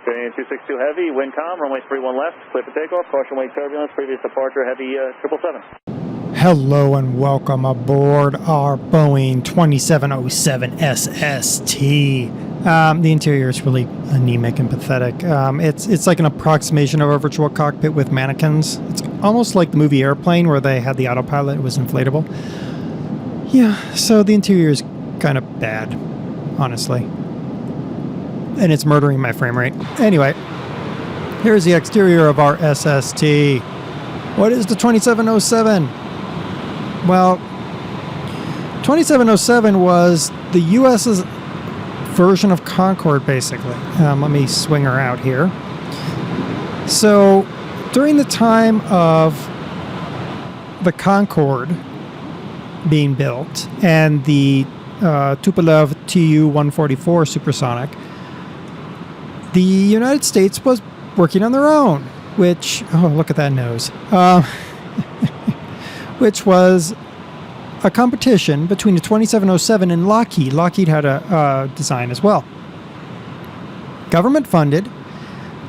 Okay, 262 Heavy, wind calm, runway 31 left, clear for takeoff, caution wake turbulence, previous departure, Heavy 777. Hello and welcome aboard our Boeing 2707 SST. The interior is really anemic and pathetic. It's like an approximation of a virtual cockpit with mannequins. It's almost like the movie Airplane where they had the autopilot, it was inflatable. Yeah, so the interior is kind of bad, honestly. And it's murdering my frame rate. Anyway, here's the exterior of our SST. What is the 2707? Well, 2707 was the U.S.'s version of Concorde, basically. Let me swing her out here. So, during the time of the Concorde being built and the Tupolev Tu-144 supersonic, the United States was working on their own, which, oh, look at that nose, which was a competition between the 2707 and Lockheed. Lockheed had a design as well. Government funded,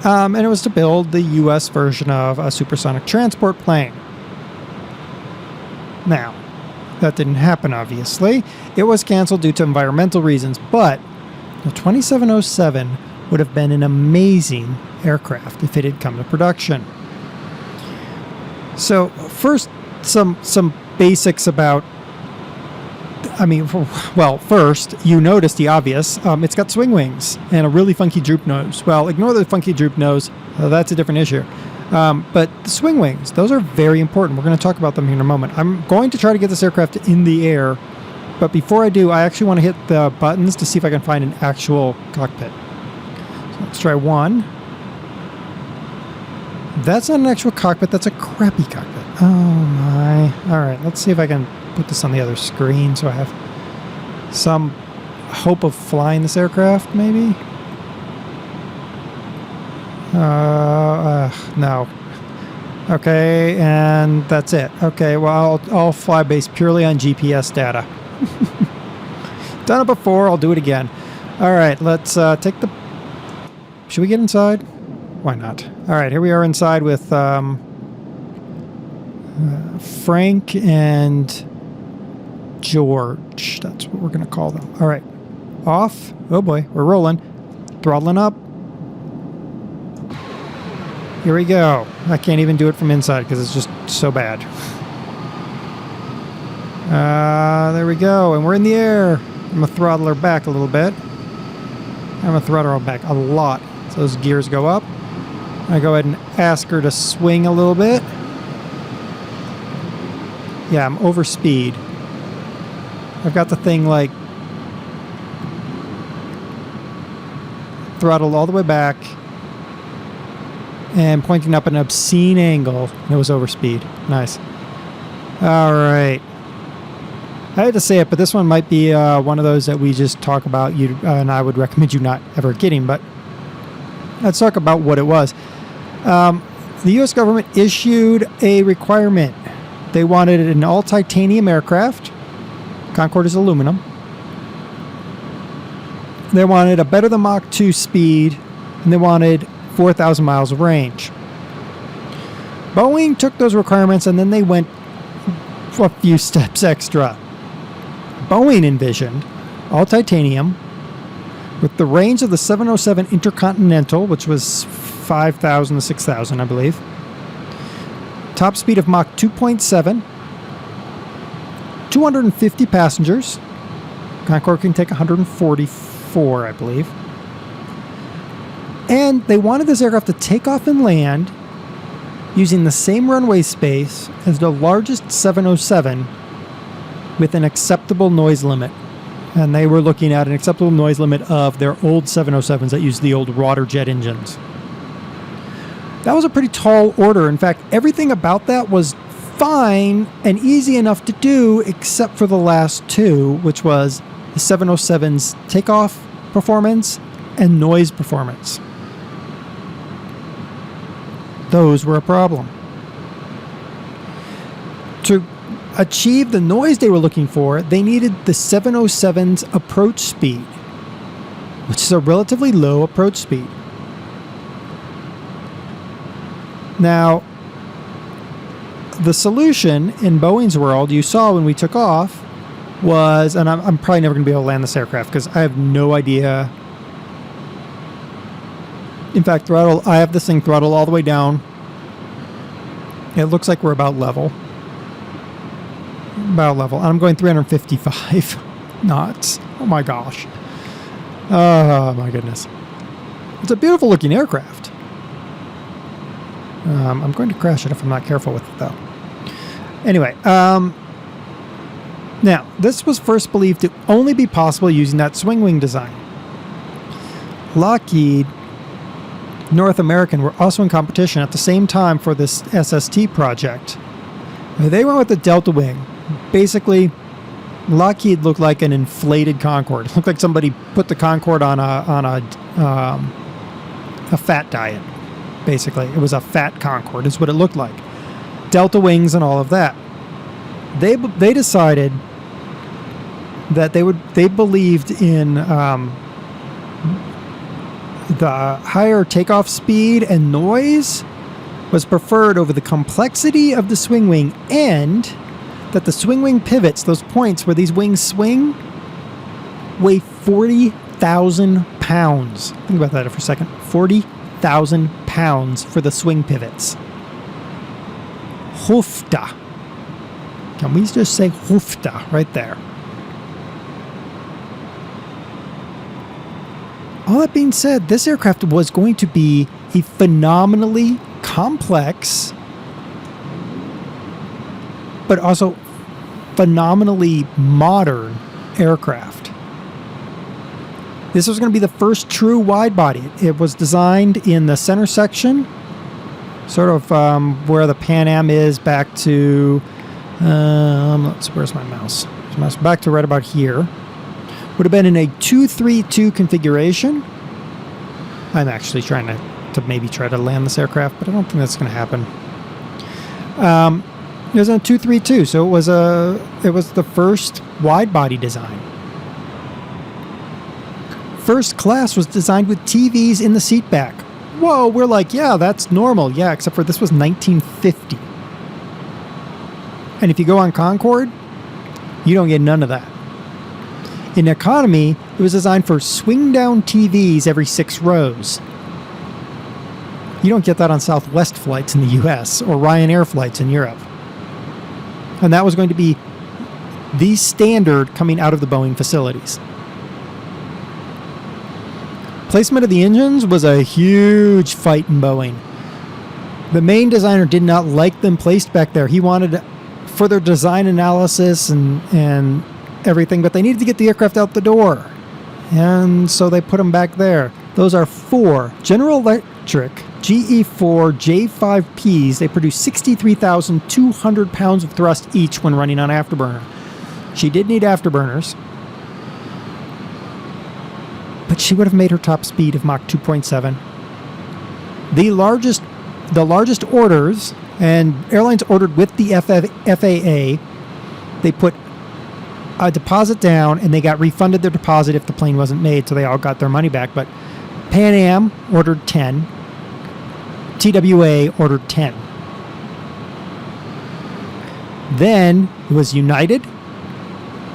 and it was to build the U.S. version of a supersonic transport plane. Now, that didn't happen, obviously. It was canceled due to environmental reasons, but the 2707 would have been an amazing aircraft if it had come to production. So first, some basics about, well, first, you notice the obvious. It's got swing wings and a really funky droop nose. Well, ignore the funky droop nose. That's a different issue. But the swing wings, those are very important. We're going to talk about them here in a moment. I'm going to try to get this aircraft in the air, but before I do, I actually want to hit the buttons to see if I can find an actual cockpit. So let's try one. That's not an actual cockpit, that's a crappy cockpit. Oh my. Alright, let's see if I can put this on the other screen so I have some hope of flying this aircraft, maybe? No. Okay, and that's it. Okay, well, I'll fly based purely on GPS data. Done it before, I'll do it again. Alright, let's take the... Should we get inside? Why not? Alright, here we are inside with Frank and George. That's what we're going to call them. Alright, off. Oh boy, we're rolling. Throttling up. Here we go. I can't even do it from inside because it's just so bad. There we go, and we're in the air. I'm going to throttle her back a little bit. I'm going to throttle her back a lot. So those gears go up. I go ahead and ask her to swing a little bit. Yeah, I'm over speed. I've got the thing like throttled all the way back and pointing up an obscene angle. It was over speed. Nice. All right. I had to say it, but this one might be one of those that we just talk about, you and I would recommend you not ever getting, but let's talk about what it was. The U.S. government issued a requirement. They wanted an all-titanium aircraft. Concorde is aluminum. They wanted a better than Mach 2 speed, and they wanted 4,000 miles of range. Boeing took those requirements, and then they went a few steps extra. Boeing envisioned all titanium with the range of the 707 Intercontinental, which was 5,000 to 6,000, I believe. Top speed of Mach 2.7. 250 passengers. Concorde can take 144, I believe. And they wanted this aircraft to take off and land using the same runway space as the largest 707 with an acceptable noise limit. And they were looking at an acceptable noise limit of their old 707s that used the old rotor jet engines. That was a pretty tall order. In fact, everything about that was fine and easy enough to do except for the last two, which was the 707's takeoff performance and noise performance. Those were a problem. To achieve the noise they were looking for, they needed the 707's approach speed, which is a relatively low approach speed. Now, the solution in Boeing's world, you saw when we took off, was, and I'm probably never going to be able to land this aircraft because I have no idea. In fact, I have this thing throttled all the way down. It looks like we're about level. And I'm going 355 knots. Oh my gosh. Oh my goodness. It's a beautiful looking aircraft. I'm going to crash it if I'm not careful with it though. Anyway, now this was first believed to only be possible using that swing wing design. Lockheed North American were also in competition at the same time for this SST project. They went with the Delta wing. Basically, Lockheed looked like an inflated Concorde. It looked like somebody put the Concorde on a fat diet. Basically, it was a fat Concorde. Is what it looked like. Delta wings and all of that. They decided that they believed in the higher takeoff speed and noise was preferred over the complexity of the swing wing, and that the swing wing pivots, those points where these wings swing, weigh 40,000 pounds. Think about that for a second. 40,000 pounds for the swing pivots. Hoofda. Can we just say hoofda right there? All that being said, this aircraft was going to be a phenomenally complex, but also phenomenally modern aircraft. This was going to be the first true wide body. It was designed in the center section, sort of where the Pan Am is, back to, where's my mouse? Back to right about here. Would have been in a 232 configuration. I'm actually trying to maybe try to land this aircraft, but I don't think that's going to happen. It was in a 232, so it was the first wide body design. First class was designed with TVs in the seat back. Whoa, we're like, yeah, that's normal. Yeah, except for this was 1950. And if you go on Concorde, you don't get none of that. In economy, it was designed for swing-down TVs every 6 rows. You don't get that on Southwest flights in the US or Ryanair flights in Europe. And that was going to be the standard coming out of the Boeing facilities. Placement of the engines was a huge fight in Boeing. The main designer did not like them placed back there. He wanted further design analysis and everything, but they needed to get the aircraft out the door. And so they put them back there. Those are 4 General Electric GE4 J5Ps. They produce 63,200 pounds of thrust each when running on afterburner. She did need afterburners, but she would have made her top speed of Mach 2.7. The largest orders, and airlines ordered with the FAA, they put a deposit down and they got refunded their deposit if the plane wasn't made, so they all got their money back. But Pan Am ordered 10. TWA ordered 10. Then it was United,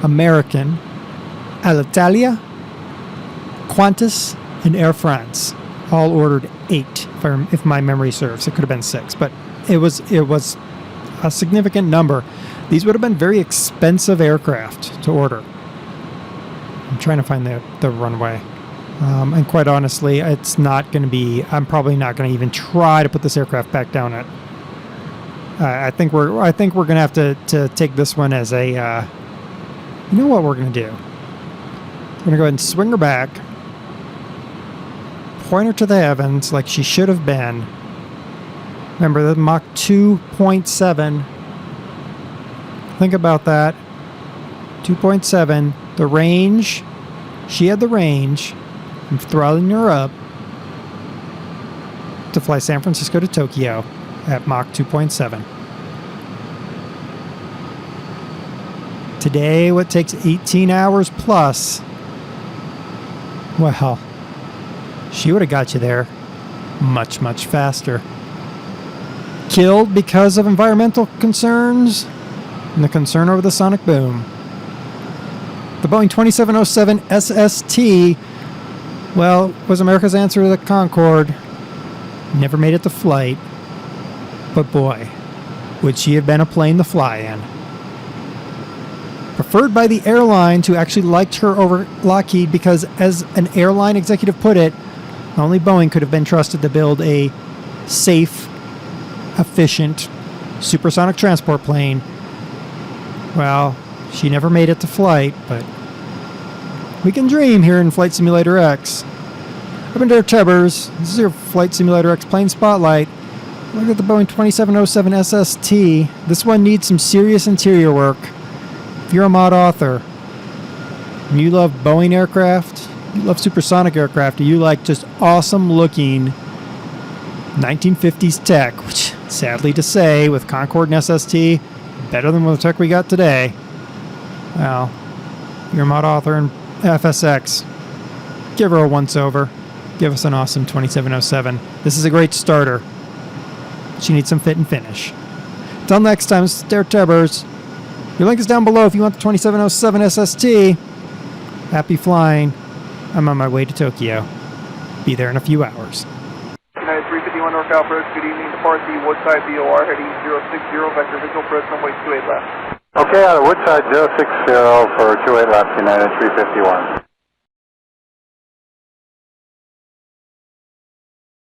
American, Alitalia, Qantas, and Air France. All ordered 8, if my memory serves. It could have been 6, but it was a significant number. These would have been very expensive aircraft to order. I'm trying to find the runway. And quite honestly, it's not going to be, I'm probably not going to even try to put this aircraft back down at. I think we're going to have to take this one as a, you know what we're going to do? We're going to go ahead and swing her back, point her to the heavens like she should have been. Remember, the Mach 2.7. Think about that. 2.7. The range. She had the range. I'm throttling her up to fly San Francisco to Tokyo at Mach 2.7. Today, what takes 18 hours plus, well, she would have got you there much, much faster. killed because of environmental concerns and the concern over the sonic boom. The Boeing 2707 SST, well, was America's answer to the Concorde. Never made it to flight. But boy, would she have been a plane to fly in. Preferred by the airlines who actually liked her over Lockheed because, as an airline executive put it, only Boeing could have been trusted to build a safe, efficient, supersonic transport plane. Well, she never made it to flight, but we can dream here in Flight Simulator X. I've been DerTebbers. This is your Flight Simulator X plane spotlight. Look at the Boeing 2707 SST. This one needs some serious interior work. If you're a mod author, and you love Boeing aircraft, you love supersonic aircraft, and you like just awesome looking 1950s tech, which, sadly to say, with Concorde and SST, better than the tech we got today. Well, you're a mod author in FSX. Give her a once-over. Give us an awesome 2707. This is a great starter. She needs some fit and finish. Till next time, this is DerTebbers. Your link is down below if you want the 2707 SST. Happy flying. I'm on my way to Tokyo. Be there in a few hours. United 351 North Approach, good evening. Depart the Woodside VOR heading 060, vector visual approach runway 28 left. Okay, out of Woodside 060 for 28 left, United 351.